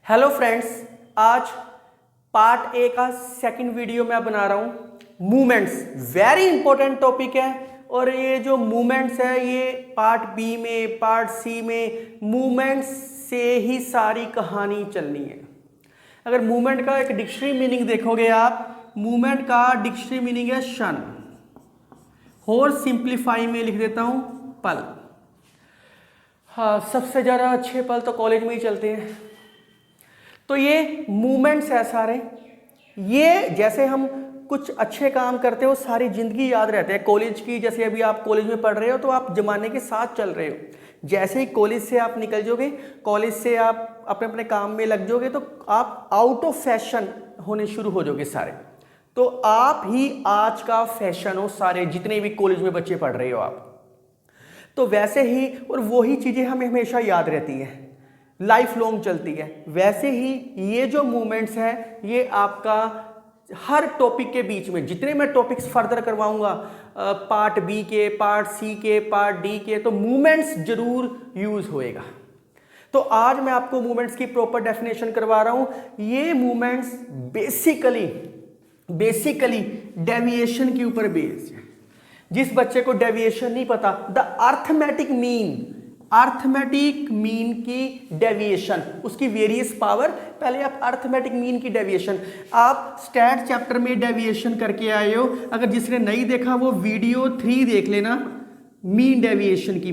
Hello friends, आज part A का second video मैं बना रहा हूँ। मूवमेंट्स वेरी इंपॉर्टेंट टॉपिक है और ये जो मूवमेंट्स है ये पार्ट बी में पार्ट सी में मूवमेंट्स से ही सारी कहानी चलनी है। अगर मूवमेंट का एक डिक्शनरी मीनिंग देखोगे आप, मूवमेंट का डिक्शनरी मीनिंग है क्षण, और सिंप्लीफाई में लिख देता हूँ पल। हाँ, सबसे ज़्यादा अच्छे पल तो कॉलेज में ही चलते हैं। तो ये मूवमेंट्स है सारे, ये जैसे हम कुछ अच्छे काम करते हो सारी ज़िंदगी याद रहते हैं। कॉलेज की, जैसे अभी आप कॉलेज में पढ़ रहे हो तो आप ज़माने के साथ चल रहे हो। जैसे ही कॉलेज से आप निकल जाओगे, कॉलेज से आप अपने अपने काम में लग जाओगे तो आप आउट ऑफ फैशन होने शुरू हो जाओगे सारे। तो आप ही आज का फैशन हो सारे, जितने भी कॉलेज में बच्चे पढ़ रहे हो आप। तो वैसे ही, और वही चीज़ें हमें हमेशा याद रहती हैं, लाइफ लॉन्ग चलती है। वैसे ही ये जो मूवमेंट्स हैं ये आपका हर टॉपिक के बीच में, जितने मैं टॉपिक्स फर्दर करवाऊंगा पार्ट बी के, पार्ट सी के, पार्ट डी के, तो मूवमेंट्स जरूर यूज होएगा। तो आज मैं आपको मूवमेंट्स की प्रॉपर डेफिनेशन करवा रहा हूं। ये मूवमेंट्स बेसिकली डेविएशन के ऊपर बेस्ड है। जिस बच्चे को डेविएशन नहीं पता, द अर्थमेटिक मीन की डेविएशन, उसकी वेरियस पावर। पहले आप अर्थमेटिक मीन की डेविएशन, आप स्टैट चैप्टर में डेविएशन करके आए हो, अगर जिसने नहीं देखा वो वीडियो 3 देख लेना। मीन डेविएशन की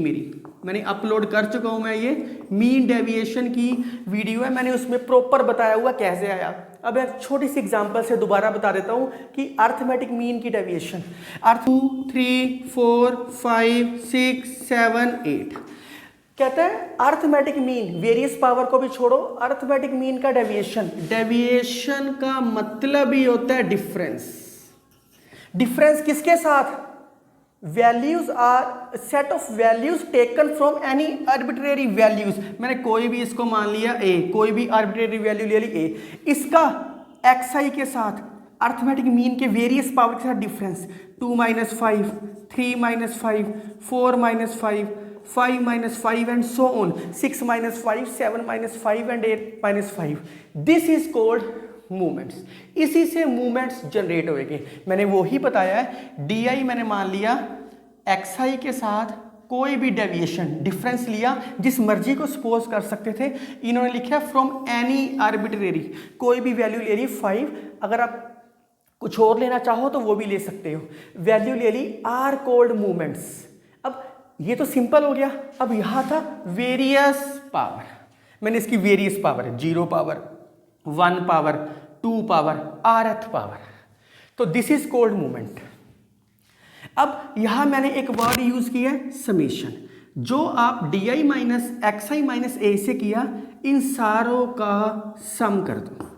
मैंने अपलोड कर चुका हूं। मैं ये मीन डेविएशन की वीडियो है, मैंने उसमें प्रॉपर बताया हुआ कैसे आया। अब एक छोटी सी एग्जांपल से दोबारा बता देता हूं कि अर्थमेटिक मीन की डेविएशन 2 3 4 5 6 7 8 कहते हैं अर्थमेटिक मीन। वेरियस पावर को भी छोड़ो, अर्थमेटिक मीन का डेविएशन का मतलब ही होता है डिफरेंस। डिफरेंस किसके साथ? Values are set of values taken from any arbitrary values. मैंने कोई भी इसको मान लिया ए, कोई भी आर्बिट्रेरी वैल्यू ले ली ए, इसका xi के साथ अर्थमेटिक मीन के वेरियस पावर के साथ difference 2 - 5 3 - 5 4 - 5 5 - 5 and so on, 6 - 5 7 - 5 and 8 - 5। This is called movements. इसी से मूवमेंट्स जनरेट होएंगे। मैंने वो ही बताया है, डी मैंने मान लिया xi के साथ कोई भी डेविएशन डिफरेंस लिया, जिस मर्जी को सपोज कर सकते थे। इन्होंने लिखा फ्रॉम एनी आर्बिट्रेरी, कोई भी वैल्यू ले ली 5, अगर आप कुछ और लेना चाहो तो वो भी ले सकते हो। वैल्यू ले ली, आर कॉल्ड मूवमेंट्स। अब ये तो सिंपल हो गया। अब यहां था वेरियस पावर, मैंने इसकी various power 0 power 1 power 2 power rth power, तो दिस इज कॉल्ड मूवमेंट। अब यहां मैंने एक वर्ड यूज किया है समेशन। जो आप di माइनस xi माइनस ए से किया, इन सारों का सम कर दो,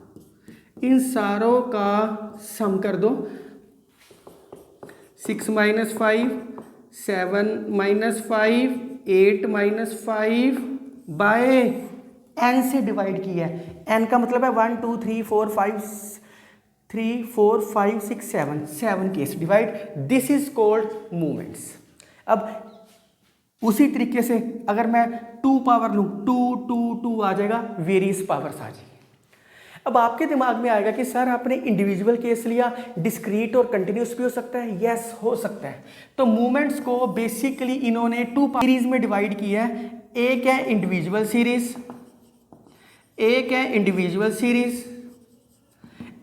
इन सारों का सम कर दो। 6 - 5 7 - 5 8 - 5 बाय n से डिवाइड किया है। n का मतलब है 1 2 3 4 5 3 4 5 6 7 case divide. This is called movements. अब उसी तरीके से अगर मैं 2 पावर लूँ, 2 2 2 आ जाएगा, वेरियस पावर्स आ जाएगी। अब आपके दिमाग में आएगा कि सर आपने इंडिविजुअल केस लिया, डिस्क्रीट और कंटिन्यूस भी हो सकता है। यस, हो सकता है। तो मूवमेंट्स को बेसिकली इन्होंने 2 सीरीज में डिवाइड किया है। एक है इंडिविजुअल सीरीज, एक है इंडिविजुअल सीरीज,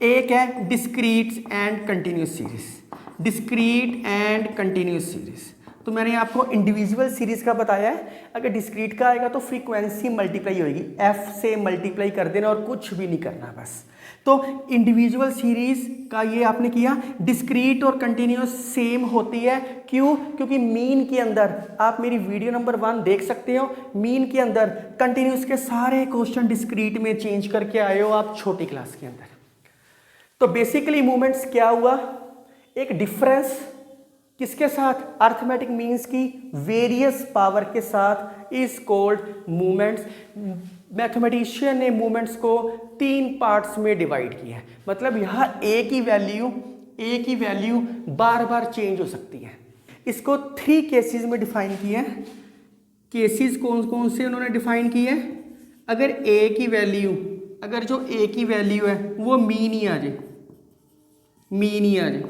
एक है discrete and continuous series. Discrete and continuous series, तो मैंने आपको इंडिविजुअल सीरीज का बताया है। अगर डिस्क्रीट का आएगा तो फ्रीक्वेंसी मल्टीप्लाई होगी, f से मल्टीप्लाई कर देना और कुछ भी नहीं करना बस। तो इंडिविजुअल सीरीज का ये आपने किया। डिस्क्रीट और कंटिन्यूस सेम होती है, क्यों? क्योंकि मीन के अंदर, आप मेरी वीडियो नंबर 1 देख सकते हो, मीन के अंदर कंटिन्यूस के सारे क्वेश्चन डिस्क्रीट में चेंज करके आए हो आप छोटी क्लास के अंदर। तो बेसिकली मूवमेंट्स क्या हुआ? एक डिफरेंस किसके साथ? अर्थमेटिक मीन्स की वेरियस पावर के साथ इज कॉल्ड मूवमेंट्स। मैथमेटिशियन ने मूवमेंट्स को 3 पार्ट्स में डिवाइड किया है। मतलब यहाँ एक ही वैल्यू बार बार चेंज हो सकती है। इसको 3 केसेस में डिफाइन किया है। केसेस कौन कौन से उन्होंने डिफाइन किए हैं? अगर ए की वैल्यू अगर जो ए की वैल्यू है वो मीन ही आ जाए, मीन ही आ जाए।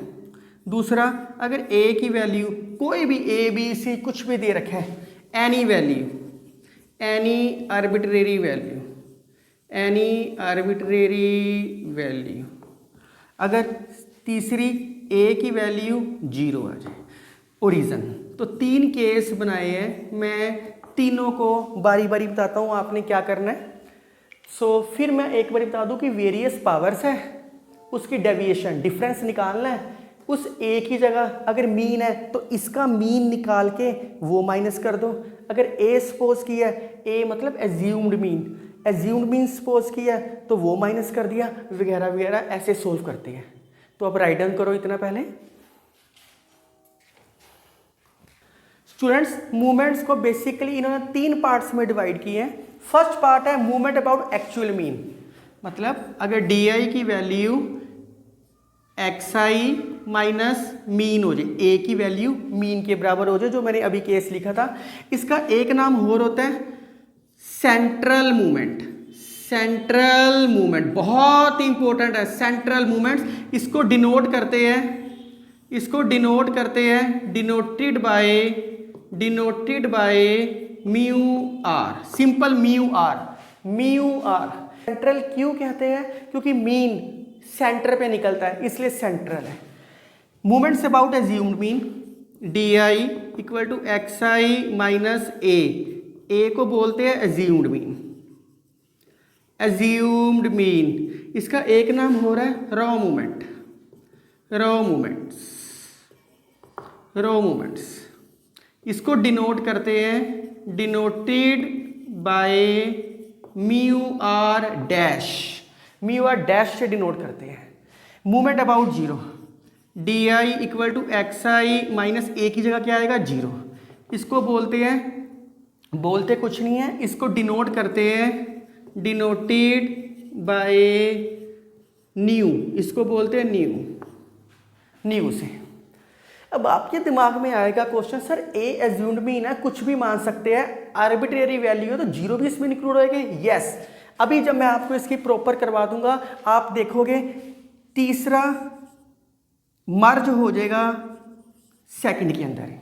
दूसरा, अगर ए की वैल्यू कोई भी ए बी सी कुछ भी दे रखा है, any value, any arbitrary value, any arbitrary value, अगर तीसरी ए की वैल्यू 0 आ जाए, ओरिजिन। तो 3 केस बनाए हैं, मैं तीनों को बारी बारी बताता हूँ आपने क्या करना है। फिर मैं एक बार बता दूँ कि वेरियस पावर्स है, उसकी डेविएशन डिफरेंस निकालना है। उस ए की जगह अगर मीन है तो इसका मीन निकाल के वो माइनस कर दो। अगर ए सपोज किया है, ए मतलब एज्यूम्ड मीन सपोज किया है तो वो माइनस कर दिया, वगैरह वगैरह ऐसे सोल्व करते हैं। तो अब राइट डाउन करो इतना पहले। स्टूडेंट्स, मूवमेंट्स को बेसिकली इन्होंने 3 पार्ट्स में डिवाइड किए हैं। फर्स्ट पार्ट है मूवमेंट अबाउट एक्चुअल मीन, मतलब अगर डी आई की value x I minus mean हो जाए, ए की वैल्यू मीन के बराबर हो जाए, जो मैंने अभी केस लिखा था। इसका एक नाम और होता है सेंट्रल मूवमेंट। सेंट्रल मूवमेंट बहुत इंपॉर्टेंट है, सेंट्रल मूवमेंट्स। इसको डिनोट करते हैं denoted by mu R, simple mu R. Central क्यों कहते हैं? क्योंकि मीन सेंटर पे निकलता है, इसलिए सेंट्रल है। Movements about assumed mean, D I equal to X I minus A को बोलते हैं एज्यूम्ड मीन। इसका एक नाम हो रहा है रॉ मूवमेंट्स। इसको डिनोट करते हैं denoted by mu R dash से डिनोट करते हैं। Movement about 0, D I equal to X I minus A की जगह क्या आएगा 0। इसको बोलते कुछ नहीं है, इसको डिनोट करते हैं डिनोटेड बाय न्यू, इसको बोलते हैं न्यू से। अब आपके दिमाग में आएगा क्वेश्चन, सर ए एज्यूम्ड मीन है, कुछ भी मान सकते हैं, आर्बिट्रेरी वैल्यू है तो 0 भी इसमें इंक्लूड होएगा। यस, अभी जब मैं आपको इसकी प्रॉपर करवा दूंगा आप देखोगे तीसरा मर्ज हो जाएगा सेकंड के अंदर।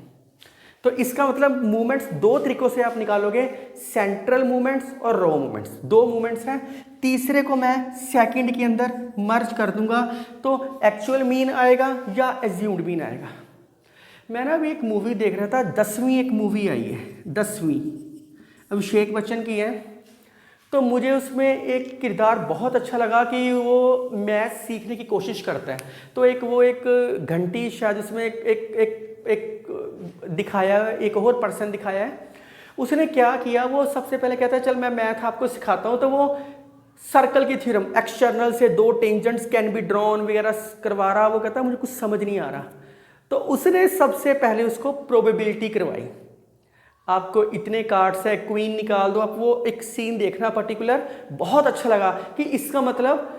तो इसका मतलब मूवमेंट्स 2 तरीकों से आप निकालोगे, सेंट्रल मूवमेंट्स और रॉ मूवमेंट्स। 2 मूवमेंट्स हैं, तीसरे को मैं सेकंड के अंदर मर्ज कर दूंगा तो एक्चुअल मीन आएगा या एज्यूम्ड मीन आएगा। मैं ना अभी एक मूवी देख रहा था, 10वीं एक मूवी आई है, 10वीं अभिषेक बच्चन की है। तो मुझे उसमें एक किरदार बहुत अच्छा लगा कि वो मैथ सीखने की कोशिश करता है। तो एक घंटी शायद उसमें एक दिखाया है, एक और पर्सन दिखाया है। उसने क्या किया, वो सबसे पहले कहता है चल मैं मैथ आपको सिखाता हूँ। तो वो सर्कल की थ्योरम, एक्सटर्नल से 2 टेंजेंट्स कैन बी ड्रॉन वगैरह करवा रहा। वो कहता है मुझे कुछ समझ नहीं आ रहा। तो उसने सबसे पहले उसको प्रोबेबिलिटी करवाई, आपको इतने कार्ड्स है, क्वीन निकाल दो। आप वो एक सीन देखना पर्टिकुलर, बहुत अच्छा लगा कि इसका मतलब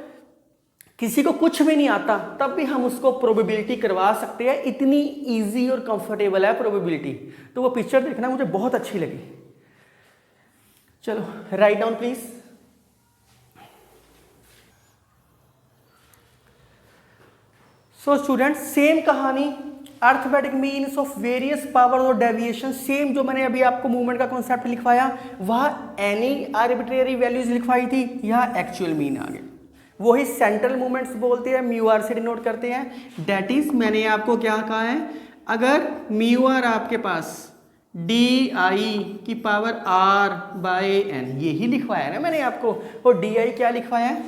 किसी को कुछ भी नहीं आता तब भी हम उसको प्रोबेबिलिटी करवा सकते हैं, इतनी इजी और कंफर्टेबल है प्रोबेबिलिटी। तो वो पिक्चर देखना मुझे बहुत अच्छी लगी। चलो right down please. So student, same कहानी, arithmetic means of various power और डेविएशन, सेम जो मैंने अभी आपको मूवमेंट का कॉन्सेप्ट लिखवाया, वह एनी आर्बिट्रेरी वैल्यूज लिखवाई थी, यह एक्चुअल मीन आ गया। वही सेंट्रल मूवमेंट्स बोलते हैं, म्यू आर से डिनोट करते हैं। दैट इज, मैंने आपको क्या कहा है, अगर म्यू आर आपके पास डी आई की पावर आर बाय एन, यही लिखवाया है ना मैंने आपको। और डी आई क्या लिखवाया है,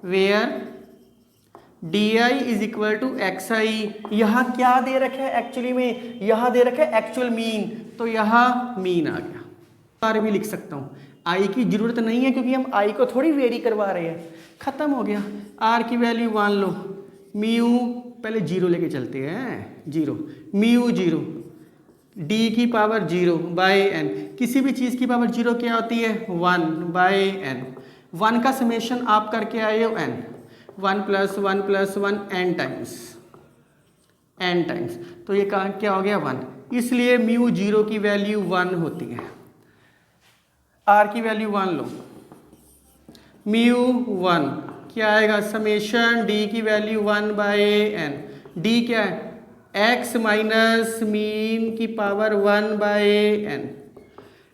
where D I is equal to X I. यहाँ क्या दे रखा है एक्चुअली में, यहाँ दे रखा है एक्चुअल मीन, तो यहाँ मीन आ गया। आर भी लिख सकता हूँ, आई की जरूरत नहीं है क्योंकि हम आई को थोड़ी वेरी करवा रहे हैं। खत्म हो गया। आर की वैल्यू 1 लो, म्यू पहले 0 लेके चलते हैं, 0 म्यू 0, डी की पावर 0 बाय एन। किसी भी चीज़ की पावर 0 क्या होती है, 1 बाय एन। 1 का समेशन आप करके आए हो n, 1 + 1 + 1 n टाइम्स, तो ये क्या हो गया 1। इसलिए म्यू 0 की वैल्यू 1 होती है। आर की वैल्यू 1 लो, म्यू 1 क्या आएगा, समेशन डी की वैल्यू 1/n, डी क्या है x माइनस मीन की पावर 1/n,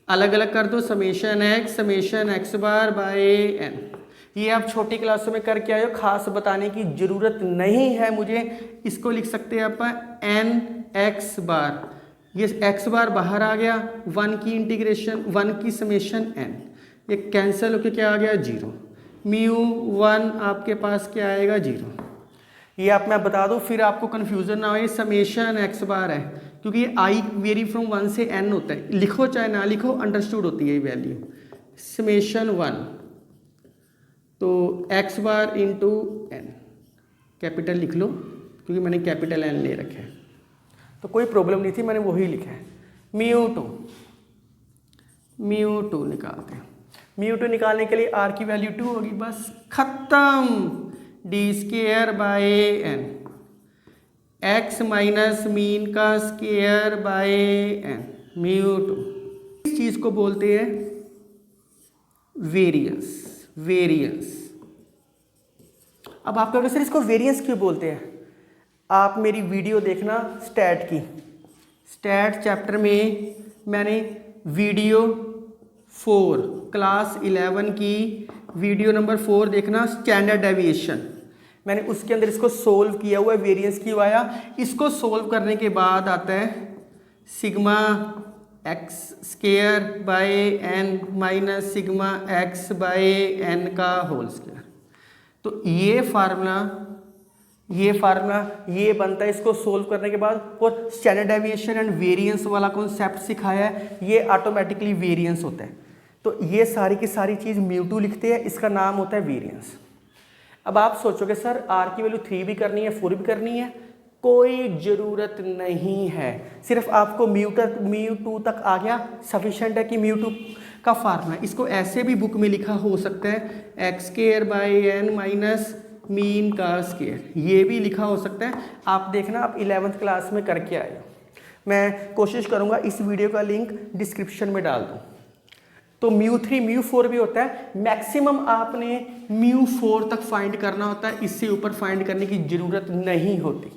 अलग अलग कर दो, समेशन x बार बाय n। ये आप छोटी क्लासों में करके आए हो, खास बताने की जरूरत नहीं है मुझे। इसको लिख सकते हैं आप n x बार, ये x बार बाहर आ गया, 1 की इंटीग्रेशन 1 की समेशन n, ये कैंसिल होके क्या आ गया 0, म्यू 1 आपके पास क्या आएगा 0। ये आप मैं बता दूं फिर आपको कन्फ्यूजन ना हो, ये समेशन x बार है क्योंकि ये i वेरी फ्रॉम 1 से n होता है, लिखो चाहे ना लिखो अंडरस्टूड होती है ये वैल्यू, समेशन 1 तो x bar into n, capital लिख लो क्योंकि मैंने कैपिटल n ले रखा है तो कोई प्रॉब्लम नहीं थी, मैंने वही लिखा है। म्यू टू निकालते हैं, म्यू टू निकालने के लिए r की वैल्यू 2 होगी, बस खत्म, D square by N, x minus mean का square by N, mu two. इस चीज को बोलते हैं वेरिएंस। अब आप कहोगे सर इसको वेरिएंस क्यों बोलते हैं, आप मेरी वीडियो देखना स्टैट की, स्टैट चैप्टर में मैंने वीडियो 4 क्लास 11 की वीडियो नंबर 4 देखना, स्टैंडर्ड डेविएशन, मैंने उसके अंदर इसको सोल्व किया हुआ है, वेरिएंस क्यों आया, इसको सोल्व करने के बाद आता है sigma X square by N minus sigma X by N का होल स्केयर। तो ये फार्मूला ये बनता है इसको सोल्व करने के बाद, और स्टैंडर्ड डेविएशन एंड वेरिएंस वाला कॉन्सेप्ट सिखाया है, ये ऑटोमेटिकली वेरिएंस होता है। तो ये सारी की सारी चीज़ म्यू टू लिखते हैं, इसका नाम होता है वेरिएंस। अब आप सोचोगे सर r की वैल्यू 3 भी करनी है 4 भी करनी है, कोई ज़रूरत नहीं है, सिर्फ आपको म्यू टू तक आ गया सफिशेंट है कि म्यू टू का फार्मूला, इसको ऐसे भी बुक में लिखा हो सकता है X square by N minus mean का स्केयर, ये भी लिखा हो सकता है। आप देखना आप 11th क्लास में करके आए हो, मैं कोशिश करूँगा इस वीडियो का लिंक डिस्क्रिप्शन में डाल दूँ। तो म्यू 3 म्यू 4 भी होता है, मैक्सिमम आपने म्यू 4 तक फाइंड करना होता है, इससे ऊपर फाइंड करने की ज़रूरत नहीं होती।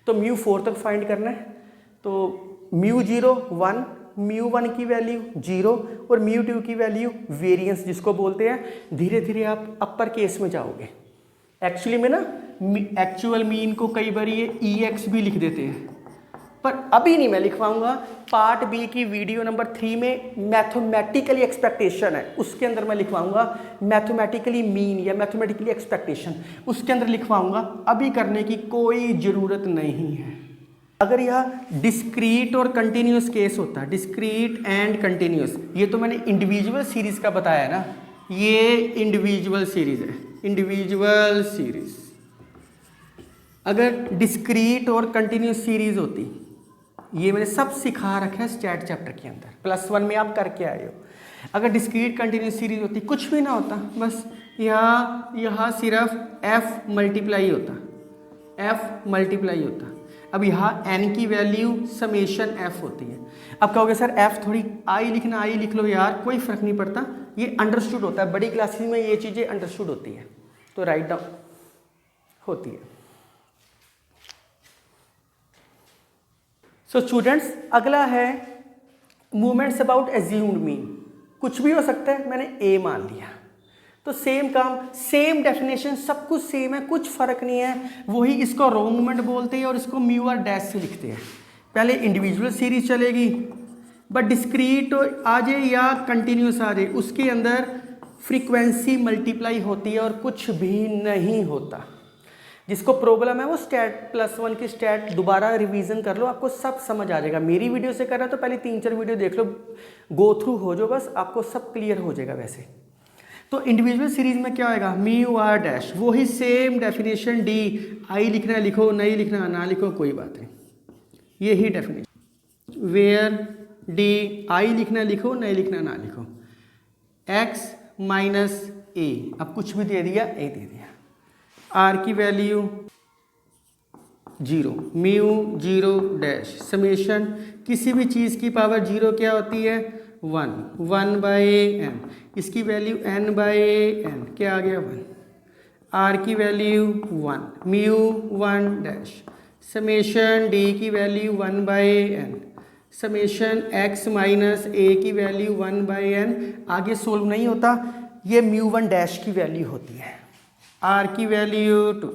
तो म्यू 4 तक फाइंड करना है, तो म्यू 0 1, म्यू 1 की वैल्यू 0 और म्यू 2 की वैल्यू वेरिएंस जिसको बोलते हैं। धीरे धीरे आप अपर केस में जाओगे। एक्चुअली में ना एक्चुअल मीन को कई बार ये EX भी लिख देते हैं, पर अभी नहीं मैं लिखवाऊंगा। पार्ट बी की वीडियो नंबर 3 में मैथमेटिकली एक्सपेक्टेशन है, उसके अंदर मैं लिखवाऊंगा मैथमेटिकली मीन या मैथमेटिकली एक्सपेक्टेशन, उसके अंदर लिखवाऊंगा, अभी करने की कोई ज़रूरत नहीं है। अगर यह डिस्क्रीट और कंटिन्यूस केस होता है, डिस्क्रीट एंड कंटिन्यूस, ये तो मैंने इंडिविजुअल सीरीज का बताया ना, ये इंडिविजुअल सीरीज है, इंडिविजुअल सीरीज। अगर डिस्क्रीट और कंटिन्यूस सीरीज होती, ये मैंने सब सिखा रखा है स्टैट चैप्टर के अंदर, +1 में आप करके आए हो। अगर डिस्क्रीट कंटिन्यूस सीरीज होती कुछ भी ना होता, बस यहाँ सिर्फ f मल्टीप्लाई होता। अब यहाँ n की वैल्यू समेशन f होती है। अब कहोगे सर f थोड़ी i लिखना, i लिख लो यार, कोई फर्क नहीं पड़ता, ये अंडरस्टूड होता है, बड़ी क्लासेस में ये चीज़ें अंडरस्टूड होती है, तो राइट डाउन होती है। सो स्टूडेंट्स, अगला है मूवमेंट्स अबाउट एज्यूम्ड मीन। कुछ भी हो सकता है, मैंने ए मान लिया, तो सेम काम सेम डेफिनेशन, सब कुछ सेम है, कुछ फर्क नहीं है, वही इसको रो मूवमेंट बोलते हैं और इसको म्यू आर डैश से लिखते हैं। पहले इंडिविजुअल सीरीज चलेगी, बट डिस्क्रीट आ जाए या कंटिन्यूस आ जाए, उसके अंदर फ्रीक्वेंसी मल्टीप्लाई होती है और कुछ भी नहीं होता। जिसको प्रॉब्लम है वो स्टैट +1 की स्टैट दोबारा रिवीजन कर लो, आपको सब समझ आ जाएगा। मेरी वीडियो से कर रहा तो पहले 3-4 वीडियो देख लो, गो थ्रू हो जो, बस आपको सब क्लियर हो जाएगा। वैसे तो इंडिविजुअल सीरीज में क्या होएगा, म्यू आर डैश, वही सेम डेफिनेशन डी, आई लिखना लिखो, नहीं लिखना ना लिखो, कोई बात नहीं, यही डेफिनेशन। वेयर डी आई लिखना लिखो, नहीं लिखना ना लिखो, एक्स माइनस ए, अब कुछ भी दे दिया, ए दे दिया, आर की वैल्यू 0, म्यू 0 डैश, समेशन किसी भी चीज़ की पावर 0 क्या होती है, 1/n, इसकी वैल्यू n/n, क्या आ गया 1, r की value 1, mu 1 dash, summation d की value 1/n, summation x minus a की वैल्यू 1/n, आगे सोल्व नहीं होता, ये म्यू 1 डैश की वैल्यू होती है, r की वैल्यू 2,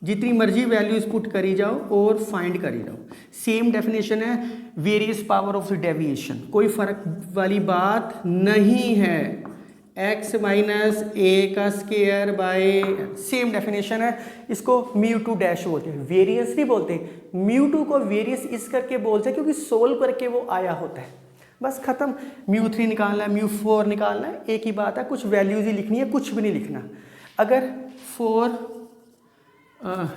जितनी मर्जी वैल्यूज पुट करी जाओ और फाइंड करी जाओ। सेम डेफिनेशन है various power of the deviation, कोई फर्क वाली बात नहीं है, x माइनस ए का स्केयर बाय, सेम डेफिनेशन है। इसको म्यू 2 डैश बोलते हैं, वेरियंस नहीं बोलते, म्यू 2 को वेरियंस इस करके बोलते हैं क्योंकि सोल्व करके वो आया होता है, बस खत्म। म्यू 3 निकालना है, म्यू 4 निकालना है, एक ही बात है, कुछ वैल्यूज ही लिखनी है, कुछ भी नहीं लिखना। अगर 4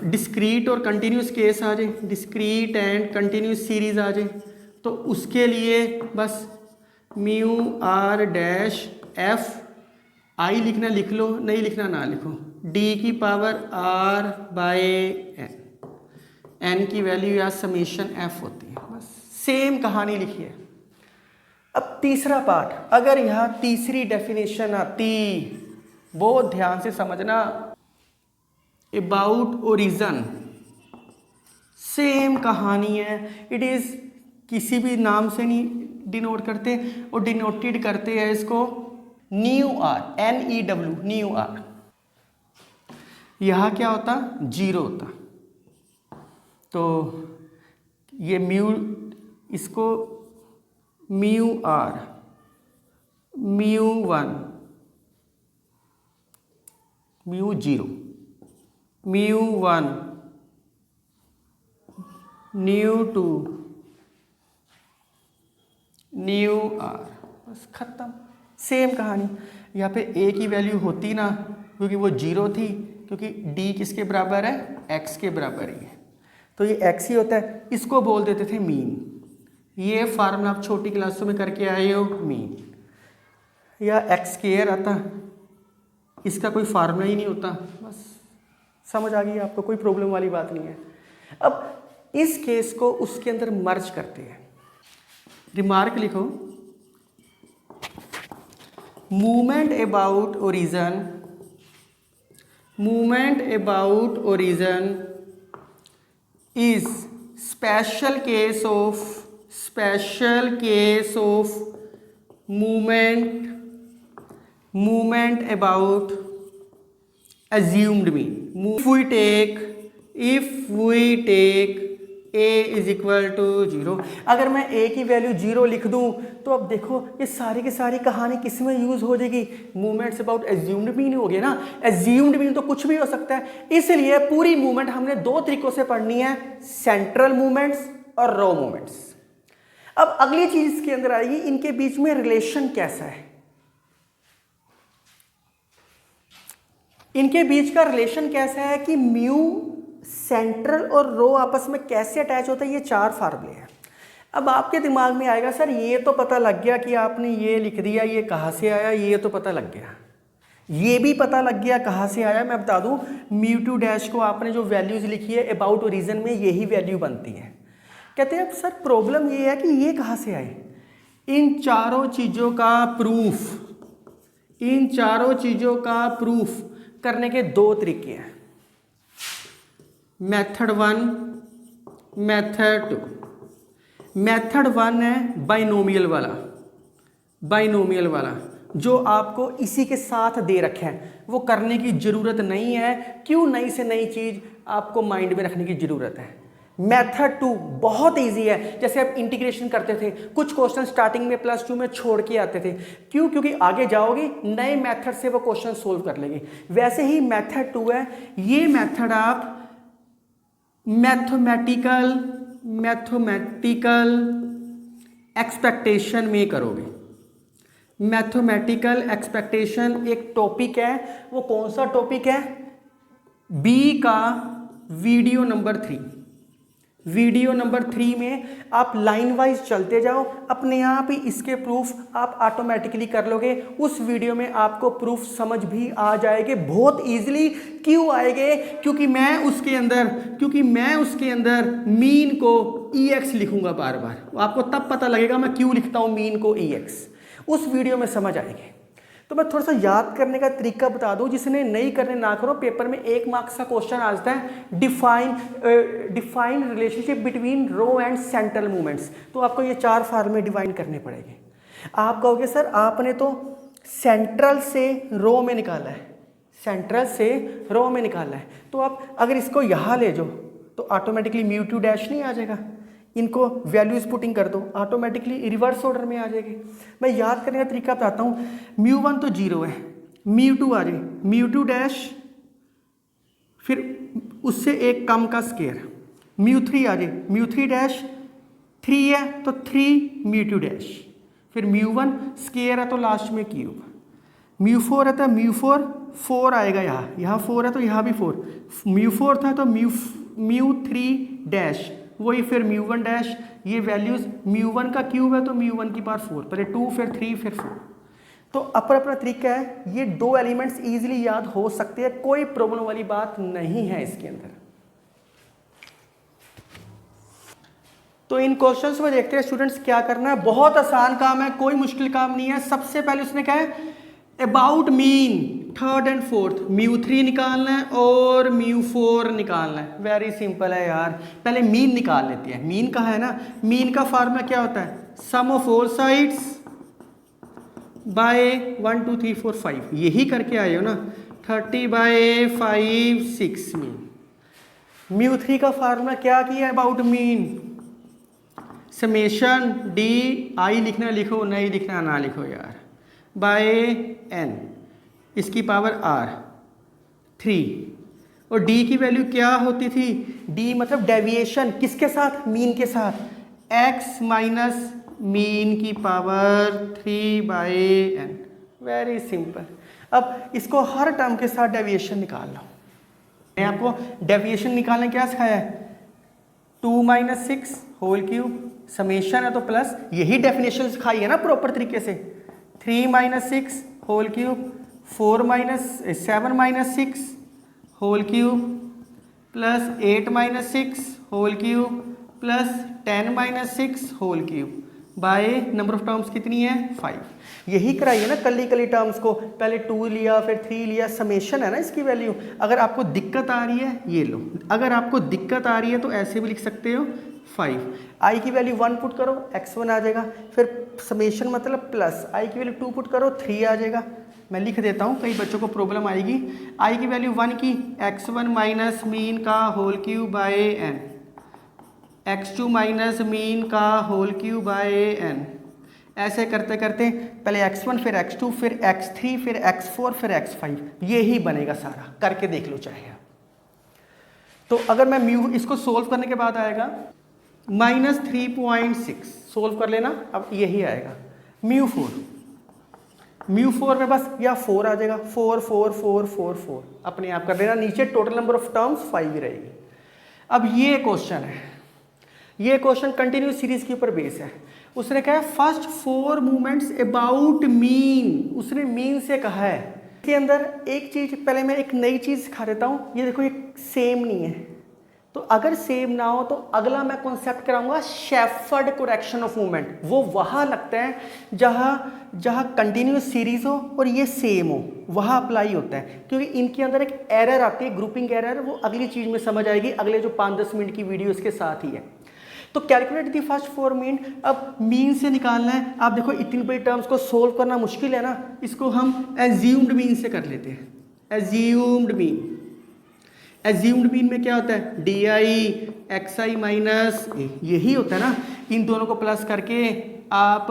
डिस्क्रीट और कंटिन्यूस केस आ जाए, डिस्क्रीट एंड कंटिन्यूस सीरीज आ जाए, तो उसके लिए बस mu R dash F I लिखना लिख लो, नहीं लिखना ना लिखो, डी की power R by N, N की वैल्यू या समेशन एफ होती है, बस सेम कहानी लिखी है। अब तीसरा पार्ट, अगर यहाँ तीसरी डेफिनेशन आती, बहुत ध्यान से समझना, अबाउट ओरिजन, सेम कहानी है, इट इज़ किसी भी नाम से नहीं डिनोट करते, और डिनोटेड करते हैं इसको new R, NEW, new R. यहाँ क्या होता, जीरो होता, तो ये म्यू, इसको mu R, mu 1, mu 0, mu 1, new 2, new R, बस खत्म, सेम कहानी। यहाँ पे a की वैल्यू होती ना, क्योंकि वो 0 थी, क्योंकि d किसके बराबर है, x के बराबर ही है, तो ये x ही होता है, इसको बोल देते थे मीन। ये फार्मूला आप छोटी क्लासों में करके आए हो, मीन, या x स्क्वायर आता, इसका कोई फार्मूला ही नहीं होता, बस समझ आ गई आपको, कोई प्रॉब्लम वाली बात नहीं है। अब इस केस को उसके अंदर मर्ज करते हैं, रिमार्क लिखो, movement about origin, movement about origin is special case of movement about assumed mean. If we take a is equal to 0, अगर मैं a की वैल्यू 0 लिख दूं, तो अब देखो ये सारी की सारी कहानी किस में यूज हो जाएगी, मूवमेंट्स अबाउट एज्यूम्ड मीन हो गया ना, एज्यूम्ड मीन तो कुछ भी हो सकता है, इसलिए पूरी मूवमेंट हमने दो तरीकों से पढ़नी है, सेंट्रल मूवमेंट्स और रो मूवमेंट्स। अब अगली चीज इसके अंदर आएगी, इनके बीच में रिलेशन कैसा है, इनके बीच का रिलेशन कैसा है कि म्यू, सेंट्रल और रो आपस में कैसे अटैच होता है, ये चार फार्मूले हैं। अब आपके दिमाग में आएगा सर ये तो पता लग गया कि आपने ये लिख दिया, ये कहाँ से आया, ये तो पता लग गया, ये भी पता लग गया कहाँ से आया। मैं बता दूं, म्यू 2 डैश को आपने जो वैल्यूज लिखी है अबाउट ओरिजिन में यही वैल्यू बनती है। कहते हैं सर प्रॉब्लम ये है कि ये कहाँ से आए, इन चारों चीज़ों का प्रूफ करने के दो तरीके हैं, मेथड 1, मेथड 2। मेथड 1 है बाइनोमियल वाला, जो आपको इसी के साथ दे रखे हैं, वो करने की ज़रूरत नहीं है। क्यों, नई से नई चीज़ आपको माइंड में रखने की ज़रूरत है। मेथड 2 बहुत इजी है, जैसे आप इंटीग्रेशन करते थे, कुछ क्वेश्चन स्टार्टिंग में +2 में छोड़ के आते थे, क्यों, क्योंकि आगे जाओगे नए मेथड से वो क्वेश्चन सोल्व कर लेंगे। वैसे ही मेथड 2 है, ये मेथड आप मैथमेटिकल एक्सपेक्टेशन में करोगे। मैथमेटिकल एक्सपेक्टेशन एक टॉपिक है, वो कौन सा टॉपिक है, बी का वीडियो नंबर 3, वीडियो नंबर 3 में आप लाइन वाइज चलते जाओ, अपने आप ही इसके प्रूफ आप ऑटोमेटिकली कर लोगे। उस वीडियो में आपको प्रूफ समझ भी आ जाएंगे बहुत इजीली। क्यों आएंगे? क्योंकि मैं उसके अंदर मीन को EX लिखूंगा बार बार। आपको तब पता लगेगा मैं क्यों लिखता हूं मीन को EX, उस वीडियो में समझ आएंगे। तो मैं थोड़ा सा याद करने का तरीका बता दूं, जिसने नहीं करने ना करो। पेपर में 1 मार्क्स का क्वेश्चन आता है, define relationship between rho and central movements. तो आपको ये 4 फार्मूले डिफाइन करने पड़ेंगे। आप कहोगे सर आपने तो सेंट्रल से रो में निकाला है, तो आप अगर इसको यहाँ ले जाओ तो ऑटोमेटिकली μ2 डैश नहीं आ जाएगा। इनको वैल्यूज पुटिंग कर दो, ऑटोमेटिकली रिवर्स ऑर्डर में आ जाएगी। मैं याद करने का तरीका बताता हूँ। μ1 तो 0 है, μ2 आ जाए μ2 डैश, फिर उससे एक कम का स्केयर μ3 आ जाए μ3 डैश, 3 है तो 3 μ2 डैश, फिर μ1 स्केयर है तो लास्ट में क्यूब, μ4 है तो μ4 4 आएगा, यहाँ 4 है तो यहाँ भी 4, μ4 था तो μ3 डैश, वही फिर μ1 डैश। ये वैल्यूज μ1 का क्यूब है तो μ1 की पावर 4, पहले 2 फिर 3 फिर 4। तो अपना तरीका है, ये 2 एलिमेंट्स इजीली याद हो सकते हैं, कोई प्रॉब्लम वाली बात नहीं है इसके अंदर। तो इन क्वेश्चंस में देखते हैं स्टूडेंट्स क्या करना है। बहुत आसान काम है, कोई मुश्किल काम नहीं है। सबसे पहले उसने कहा है about mean third and fourth, μ3 निकालना है और μ4 निकालना है। वेरी सिंपल है यार, पहले मीन निकाल लेते हैं। मीन कहाँ है ना, मीन का फार्मूला क्या होता है, सम ऑफ ऑल साइड्स बाय 1 2 3 4 5, यही करके आए हो ना, 30/5 6 मीन। μ3 का फार्मूला क्या किया है अबाउट मीन, समेशन डी, आई लिखना लिखो, नहीं लिखना ना लिखो यार, बाय n, इसकी पावर r 3, और d की वैल्यू क्या होती थी, d मतलब डेविएशन, किसके साथ, मीन के साथ, x माइनस मीन की पावर 3/n। Very simple. अब इसको हर टर्म के साथ डेविएशन निकाल लो। मैं आपको डेविएशन निकालने क्या सिखाया है, 2 - 6 होल क्यूब, समेशन है तो प्लस, यही डेफिनेशन सिखाई है ना प्रॉपर तरीके से। 3 - 6 whole cube, 7 - 6 whole cube, plus 8 - 6 whole cube, plus 10 - 6 whole cube, by number of terms कितनी है, 5। यही कराइए ना कली टर्म्स को, पहले 2 लिया फिर 3 लिया, समेशन है ना इसकी वैल्यू। अगर आपको दिक्कत आ रही है ये लो, अगर आपको दिक्कत आ रही है तो ऐसे भी लिख सकते हो 5, आई की वैल्यू 1 पुट करो x1 आ जाएगा, फिर समेशन मतलब प्लस, आई की वैल्यू 2 पुट करो 3 आ जाएगा। मैं लिख देता हूँ, कई बच्चों को प्रॉब्लम आएगी। आई की वैल्यू 1 की, x1 माइनस मीन का whole cube by n, x2 minus mean का होल क्यूब बाय n, ऐसे करते करते पहले x1 फिर x2 फिर x3 फिर x4 फिर x5, ये ही बनेगा सारा, करके देख लो चाहे। तो अगर मैं म्यू इसको सोल्व करने के बाद आएगा -3.6, सोल्व कर लेना, अब यही आएगा μ4 में बस या 4 आ जाएगा, 4 4 4 4 4 अपने आप कर देना, नीचे टोटल नंबर ऑफ टर्म्स 5 ही रहेगी। अब ये क्वेश्चन है, ये क्वेश्चन कंटिन्यूस सीरीज के ऊपर बेस है। उसने कहा है फर्स्ट 4 मूवमेंट्स अबाउट मीन, उसने मीन से कहा है। के अंदर एक चीज, पहले मैं एक नई चीज सिखा देता हूँ। ये देखो, ये सेम नहीं है, तो अगर सेम ना हो तो अगला मैं कॉन्सेप्ट कराऊंगा शेफर्ड करेक्शन ऑफ मूवमेंट। वो वहाँ लगता है जहाँ कंटिन्यूस सीरीज हो और ये सेम हो, वहाँ अप्लाई होता है, क्योंकि इनके अंदर एक एरर आती है, ग्रुपिंग एरर। वो अगली चीज़ में समझ आएगी, अगले जो 5-10 मिनट की वीडियो इसके साथ ही है। तो कैलकुलेट दी फर्स्ट 4 मीन। अब मीन से निकालना है। आप देखो इतनी बड़ी टर्म्स को सोल्व करना मुश्किल है ना, इसको हम एज्यूम्ड मीन से कर लेते हैं। एज्यूम्ड मीन, एज्यूम्ड मीन में क्या होता है, D I X I minus A, यही होता है ना। इन दोनों को प्लस करके आप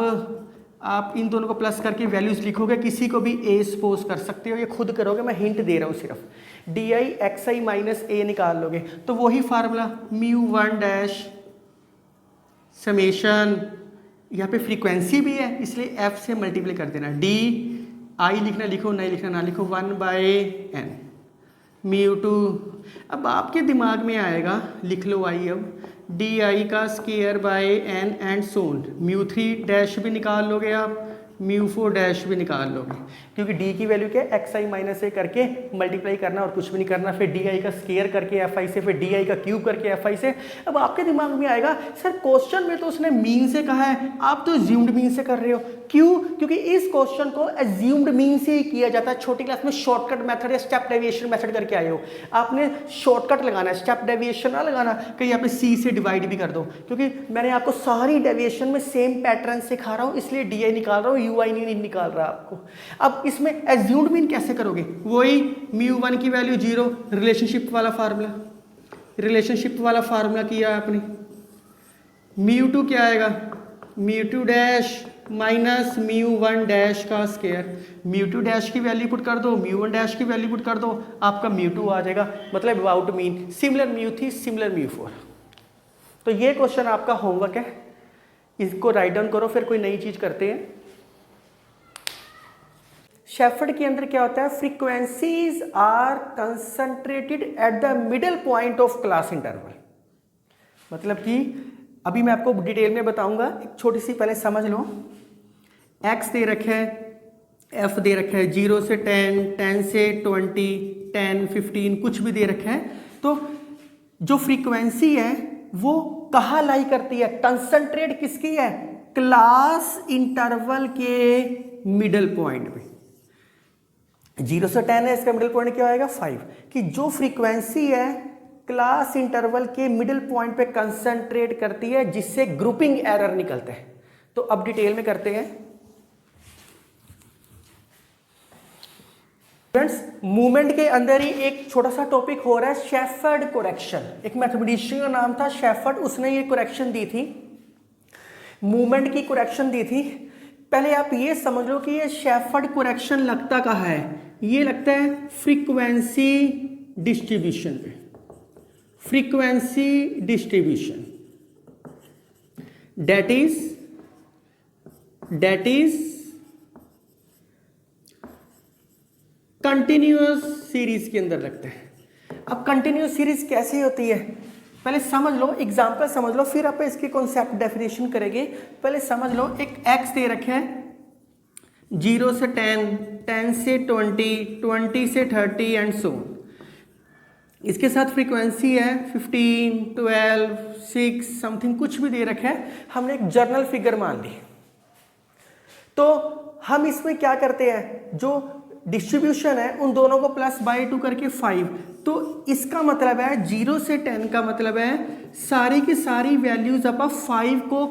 इन दोनों को प्लस करके वैल्यूज लिखोगे, किसी को भी ए सपोज कर सकते हो, ये खुद करोगे, मैं हिंट दे रहा हूँ सिर्फ। D I X I minus A निकाल लोगे तो वही फार्मूला μ1 डैश समेशन, यहाँ पे फ्रीक्वेंसी भी है इसलिए f से मल्टीप्लाई कर देना, डी आई लिखना लिखो, नहीं लिखना ना लिखो, 1/n μ2। अब आपके दिमाग में आएगा, लिख लो आई, अब डी आई का square by N and so on, mu 3 dash भी निकाल लोगे आप, म्यू 4 डैश भी निकाल लोगे, क्योंकि डी की वैल्यू क्या है एक्स आई माइनस ए करके मल्टीप्लाई करना और कुछ भी नहीं करना, फिर डी आई का स्केयर करके एफ आई से, फिर डी आई का क्यूब करके एफ आई से। अब आपके दिमाग में आएगा सर क्वेश्चन में तो उसने मीन से कहा है, आप तो एज्यूम्ड मीन से कर रहे हो, क्यों? क्योंकि इस क्वेश्चन को एज्यूम्ड मीन से ही किया जाता है। छोटी क्लास में शॉर्टकट मेथड या स्टेप डेविएशन मेथड करके आए हो, आपने शॉर्टकट लगाना है, स्टेप डेविएशन ना लगाना कहीं आपने सी से डिवाइड भी कर दो, क्योंकि मैंने आपको सारी डेविएशन में सेम पैटर्न सिखा रहा हूँ, इसलिए डी आई निकाल रहा हूँ, यू आई नहीं निकाल रहा आपको। अब इसमें एज्यूम्ड मीन कैसे करोगे? वही म्यू 1 की वैल्यू 0, रिलेशनशिप वाला फार्मूला, रिलेशनशिप वाला फार्मूला किया आपने। म्यू 2 क्या आएगा? Mu 2 dash minus mu 1 dash का स्केयर, म्यू 2 डैश की वैल्यू पुट कर दो, म्यू 1 डैश की वैल्यू पुट कर दो, आपका म्यू 2 आ जाएगा, मतलब about mean, similar mu 3 similar mu 4। तो ये क्वेश्चन आपका होमवर्क है, इसको राइट डाउन करो, फिर कोई नई चीज करते हैं। शेफर्ड के अंदर क्या होता है? Frequencies are concentrated at the middle point of class interval, मतलब कि अभी मैं आपको डिटेल में बताऊंगा, एक छोटी सी पहले समझ लो। एक्स दे रखे है, एफ दे रखा है 0 से 10, 10 से 20, 10, 15 कुछ भी दे रखा है। तो जो फ्रीक्वेंसी है वो कहाँ लाई करती है? कंसंट्रेट किसकी है? क्लास इंटरवल के मिडल पॉइंट पे। 0 से 10 है, इसका मिडिल पॉइंट क्या आएगा? 5। कि जो फ्रीक्वेंसी है क्लास इंटरवल के मिडिल पॉइंट पे कंसंट्रेट करती है, जिससे ग्रुपिंग एरर निकलते हैं। तो अब डिटेल में करते हैं फ्रेंड्स। मूवमेंट के अंदर ही एक छोटा सा टॉपिक हो रहा है, शेफर्ड करेक्शन। एक मैथमेटिशियन का नाम था शेफर्ड, उसने ये करेक्शन दी थी, मूवमेंट की करेक्शन दी थी। पहले आप ये समझ लो कि ये शेफर्ड करेक्शन लगता कहाँ है? ये लगता है फ्रीक्वेंसी डिस्ट्रीब्यूशन पे, frequency distribution, that is continuous series के अंदर लगता है। अब कंटिन्यूअस सीरीज कैसे होती है पहले समझ लो, एग्जांपल समझ लो, फिर आप इसकी कॉन्सेप्ट डेफिनेशन करेंगे। पहले समझ लो, एक एक्स दे रखे हैं 0 से 10, 10 से 20, 20 से 30 एंड सो। इसके साथ फ्रीक्वेंसी है 15, 12, 6 समथिंग कुछ भी दे रखा है, हमने एक जर्नल फिगर मान ली। तो हम इसमें क्या करते हैं, जो डिस्ट्रीब्यूशन है उन दोनों को +/2 करके 5। तो इसका मतलब है 0 से 10 का मतलब है सारी की सारी वैल्यूज अपन 5 को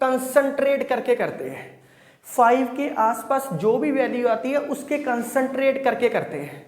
कंसंट्रेट करके करते हैं। 5 के आसपास जो भी वैल्यू आती है उसके कंसंट्रेट करके करते हैं।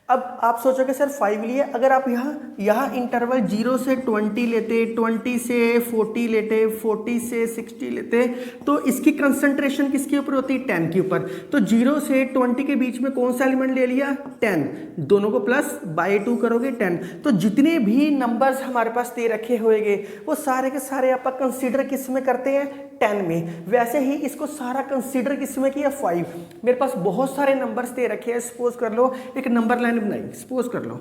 अब आप सोचोगे सर 5 लिए, अगर आप यहाँ इंटरवल 0 से 20 लेते, 20 से 40 लेते, 40 से 60 लेते, तो इसकी कंसंट्रेशन किसके ऊपर होती है? 10 के ऊपर। तो 0 से 20 के बीच में कौन सा एलिमेंट ले लिया? 10। दोनों को +/2 करोगे 10। तो जितने भी नंबर्स हमारे पास दे रखे होंगे वो सारे के सारे आप कंसिडर किस में करते हैं? 10 में। वैसे ही इसको सारा कंसिडर किस में किया? 5। मेरे पास बहुत सारे नंबर्स दे रखे हैं, सपोज कर लो एक नंबर लाइन बनाई, सपोज कर लो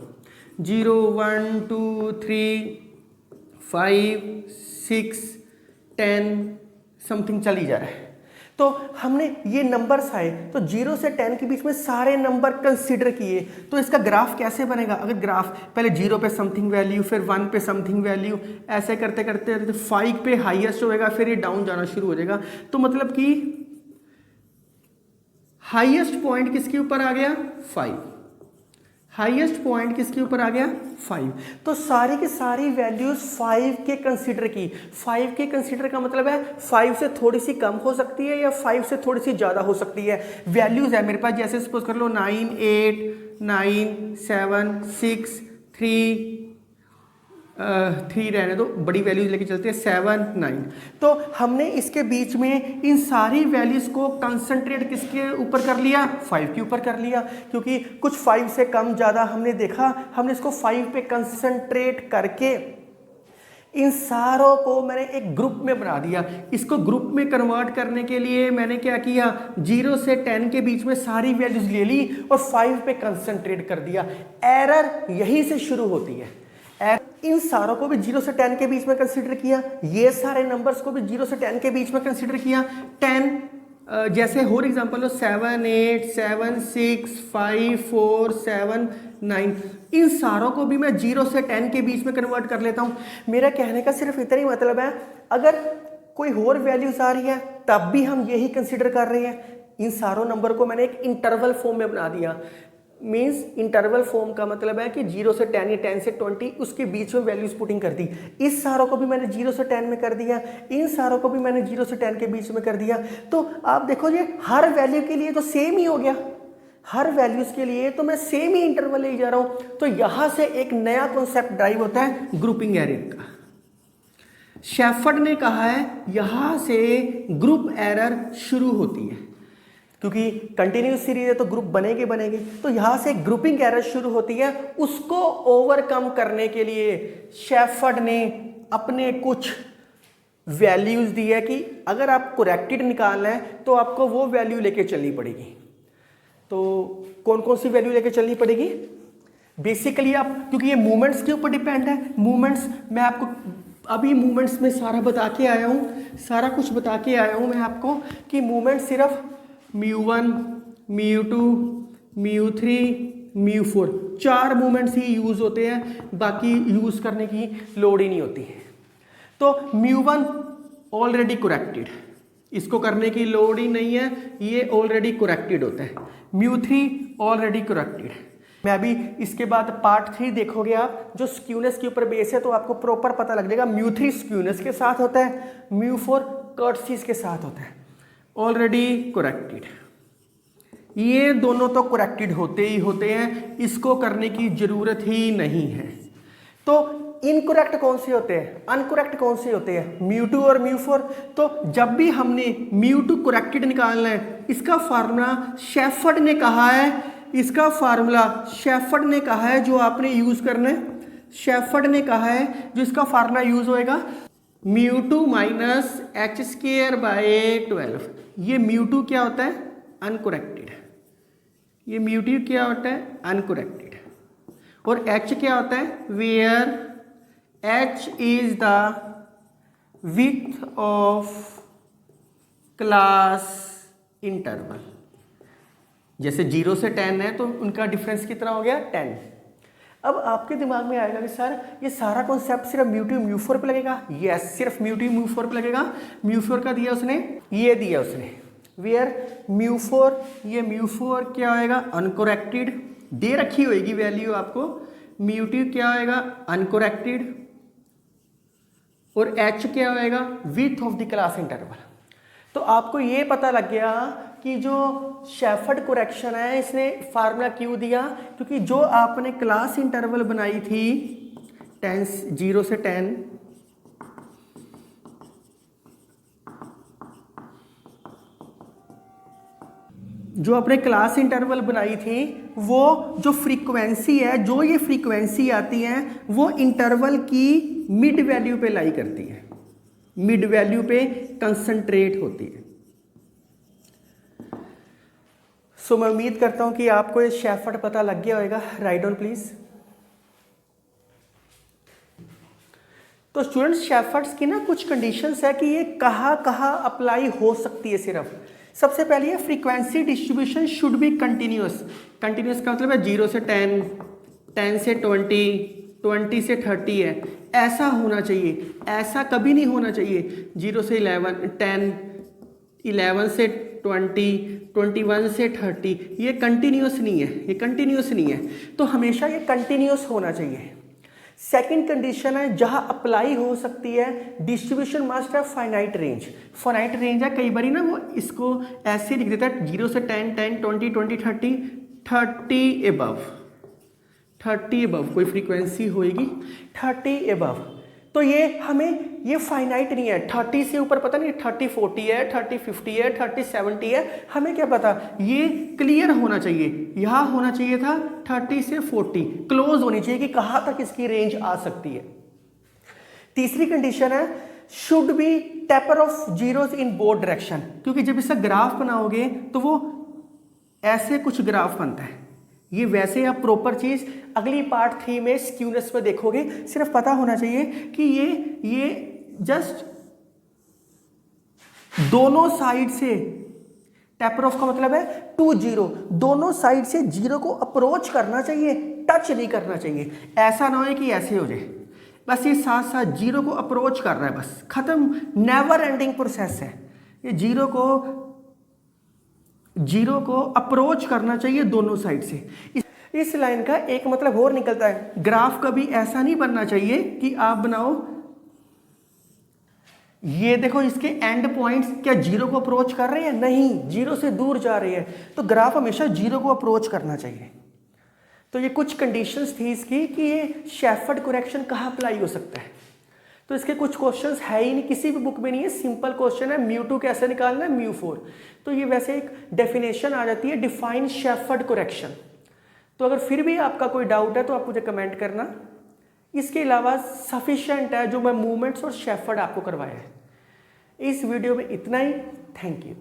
0, 1, 2, 3, 5, 6, 10 समथिंग चली जा रहा है। तो हमने ये नंबर्स आए तो 0 से 10 के बीच में सारे नंबर कंसीडर किए, तो इसका ग्राफ कैसे बनेगा? अगर ग्राफ पहले 0 पे समथिंग वैल्यू, फिर 1 पे समथिंग वैल्यू, ऐसे करते करते 5 पे हाईएस्ट होएगा, फिर ये डाउन जाना शुरू हो जाएगा। तो मतलब कि हाईएस्ट पॉइंट किसके ऊपर आ गया? 5। हाईएस्ट पॉइंट किसके ऊपर आ गया? 5। तो सारी की सारी वैल्यूज 5 के कंसीडर की। 5 के कंसीडर का मतलब है 5 से थोड़ी सी कम हो सकती है या 5 से थोड़ी सी ज़्यादा हो सकती है। वैल्यूज है मेरे पास, जैसे सपोज कर लो 9, 8, 9, 7, 6, 3 रहने दो, बड़ी वैल्यूज लेके चलते हैं 7, 9। तो हमने इसके बीच में इन सारी वैल्यूज को कंसंट्रेट किसके ऊपर कर लिया? 5 के ऊपर कर लिया, क्योंकि कुछ 5 से कम ज़्यादा हमने देखा, हमने इसको 5 पे कंसंट्रेट करके इन सारों को मैंने एक ग्रुप में बना दिया। इसको ग्रुप में कन्वर्ट करने के लिए मैंने क्या किया? 0 से 10 के बीच में सारी वैल्यूज ले ली और 5 पे कंसंट्रेट कर दिया। एरर यहीं से शुरू होती है। इन सारों को भी 0 से 10 के बीच में कंसिडर किया, ये सारे नंबर्स को भी 0 से 10 के बीच में कंसिडर किया। 10 जैसे और एग्जांपल हो 7 8 7 6 5 4 7 9, इन सारों को भी मैं 0 से 10 के बीच में कन्वर्ट कर लेता हूँ। मेरा कहने का सिर्फ इतना ही मतलब है, अगर कोई और वैल्यूज आ रही है तब भी हम यही कंसिडर कर रहे हैं। इन सारों नंबर को मैंने एक इंटरवल फॉर्म में बना दिया। मींस इंटरवल फॉर्म का मतलब है कि 0 से 10 या 10 से 20 उसके बीच में वैल्यूज पुटिंग कर दी। इस सारों को भी मैंने 0 से 10 में कर दिया, इन सारों को भी मैंने 0 से 10 के बीच में कर दिया। तो आप देखो ये हर वैल्यू के लिए तो सेम ही हो गया, हर वैल्यूज के लिए तो मैं सेम ही इंटरवल ले जा रहा हूं। तो यहां से एक नया कॉन्सेप्ट ड्राइव होता है ग्रुपिंग एरर का। शेफर्ड ने कहा है यहां से ग्रुप एरर शुरू होती है, क्योंकि कंटिन्यूस सीरीज है तो ग्रुप बनेंगे बनेंगे। तो यहां से ग्रुपिंग एरर शुरू होती है। उसको ओवरकम करने के लिए शेफर्ड ने अपने कुछ वैल्यूज दी है कि अगर आप करेक्टेड निकालना है तो आपको वो वैल्यू लेके चलनी पड़ेगी। तो कौन कौन सी वैल्यू लेके चलनी पड़ेगी? बेसिकली आप, क्योंकि ये मूवमेंट्स के ऊपर डिपेंड है। मूवमेंट्स मैं आपको अभी मूवमेंट्स में सारा बता के आया हूँ, सारा कुछ बता के आया हूँ मैं आपको कि मूवमेंट सिर्फ μ1 μ2 μ3 μ4 4 मूवमेंट्स ही यूज होते हैं, बाकी यूज करने की लोड ही नहीं होती है। तो μ1 ऑलरेडी करेक्टेड, इसको करने की लोड ही नहीं है, ये ऑलरेडी करेक्टेड होता है। μ3 ऑलरेडी करेक्टेड। मैं अभी इसके बाद पार्ट 3 देखोगे आप, जो स्क्यूनेस के ऊपर बेस है, तो आपको प्रॉपर पता लग जाएगा। μ3 स्क्यूनेस के साथ होता है, μ4 कर्टसीज के साथ होता है। ऑलरेडी करेक्टेड, ये दोनों तो करेक्टेड होते ही होते हैं, इसको करने की जरूरत ही नहीं है। तो इनकरेक्ट कौन से होते हैं, अनकरेक्ट कौन से होते हैं? μ2 और μ4। तो जब भी हमने μ2 करेक्टेड निकालना है, इसका फार्मूला शेफर्ड ने कहा है, इसका फार्मूला शेफर्ड ने कहा है जो आपने यूज करना है। शेफर्ड ने कहा है जो इसका फार्मूला यूज होएगा μ2 माइनस h स्क्वायर बाय 12। ये μ2 क्या होता है? अनकरेक्टेड। ये μ2 क्या होता है? अनकरेक्टेड। और h क्या होता है? Where h is the width of class interval. जैसे 0 से 10 है तो उनका डिफरेंस कितना हो गया? 10। अब आपके दिमाग में आएगा कि सर ये सारा कॉन्सेप्ट सिर्फ μ2 μ4 पे लगेगा। यस, सिर्फ μ2 μ4 पे लगेगा। μ4 का दिया उसने, ये दिया उसने वेयर μ4, ये μ4 क्या होएगा? अनकरेक्टेड। दे रखी होएगी वैल्यू आपको। μ2 क्या होएगा? अनकरेक्टेड। और h क्या होएगा? Width of the class interval. तो आपको ये पता लग गया कि जो शेफर्ड करेक्शन है, इसने फार्मूला क्यों दिया? क्योंकि जो आपने क्लास इंटरवल बनाई थी 0 से 10, जो आपने क्लास इंटरवल बनाई थी, वो जो फ्रीक्वेंसी है, जो ये फ्रीक्वेंसी आती है, वो इंटरवल की मिड वैल्यू पे लाई करती है, मिड वैल्यू पे कंसंट्रेट होती है। सो मैं उम्मीद करता हूं कि आपको ये शेफर्ड पता लग गया होगा। Right on please. तो स्टूडेंट्स, शेफर्ड्स की ना कुछ कंडीशंस है कि ये कहाँ कहाँ अप्लाई हो सकती है। सिर्फ सबसे पहले है frequency distribution should be continuous. Continuous का मतलब है 0 से 10, 10 से 20, 20 से 30 है, ऐसा होना चाहिए। ऐसा कभी नहीं होना चाहिए 0 से 11, 10, 11 से 20, 21 से 30, ये कंटिन्यूअस नहीं है, ये कंटिन्यूअस नहीं है। तो हमेशा ये कंटिन्यूअस होना चाहिए। सेकंड कंडीशन है जहां अप्लाई हो सकती है, डिस्ट्रीब्यूशन मस्ट है फाइनाइट रेंज। फाइनाइट रेंज है, कई बारी ना वो इसको ऐसे लिख देता है 0 से 10, 10, 20, 20, 30, 30 एबव, 30 एबव कोई फ्रीक्वेंसी होएगी 30 एबव। तो ये हमें ये फाइनाइट नहीं है। 30 से ऊपर पता नहीं 30 40 है, 30 50 है, 30 70 है, हमें क्या पता। ये क्लियर होना चाहिए, यहाँ होना चाहिए था 30 से 40, क्लोज होनी चाहिए कि कहाँ तक इसकी रेंज आ सकती है। तीसरी कंडीशन है should be taper of zeros in both direction, क्योंकि जब इसका ग्राफ बनाओगे तो वो ऐसे कुछ ग्राफ बनता है, ये वैसे आप प्रॉपर चीज अगली पार्ट 3 में स्क्यूनेस में देखोगे। सिर्फ पता होना चाहिए कि ये जस्ट दोनों साइड से, टेपर ऑफ का मतलब है टू जीरो, दोनों साइड से जीरो को अप्रोच करना चाहिए, टच नहीं करना चाहिए। ऐसा ना हो कि ऐसे हो जाए, बस ये साथ साथ जीरो को अप्रोच कर रहा है, बस खत्म। नेवर एंडिंग प्रोसेस है ये। जीरो को अप्रोच करना चाहिए दोनों साइड से। इस लाइन का एक मतलब और निकलता है, ग्राफ कभी ऐसा नहीं बनना चाहिए कि आप बनाओ, ये देखो इसके एंड पॉइंट्स क्या जीरो को अप्रोच कर रहे हैं? नहीं, जीरो से दूर जा रहे हैं। तो ग्राफ हमेशा जीरो को अप्रोच करना चाहिए। तो ये कुछ कंडीशंस थी इसकी कि ये शेफर्ड करेक्शन कहाँ अप्लाई हो सकता है। तो इसके कुछ क्वेश्चंस है ही नहीं, किसी भी बुक में नहीं है। सिंपल क्वेश्चन है, μ2 कैसे निकालना है, μ4। तो ये वैसे एक डेफिनेशन आ जाती है, डिफाइन शेफर्ड करेक्शन। तो अगर फिर भी आपका कोई डाउट है तो आप मुझे कमेंट करना। इसके अलावा सफिशिएंट है जो मैं मूवमेंट्स और शेफर्ड आपको करवाया है। इस वीडियो में इतना ही। Thank you.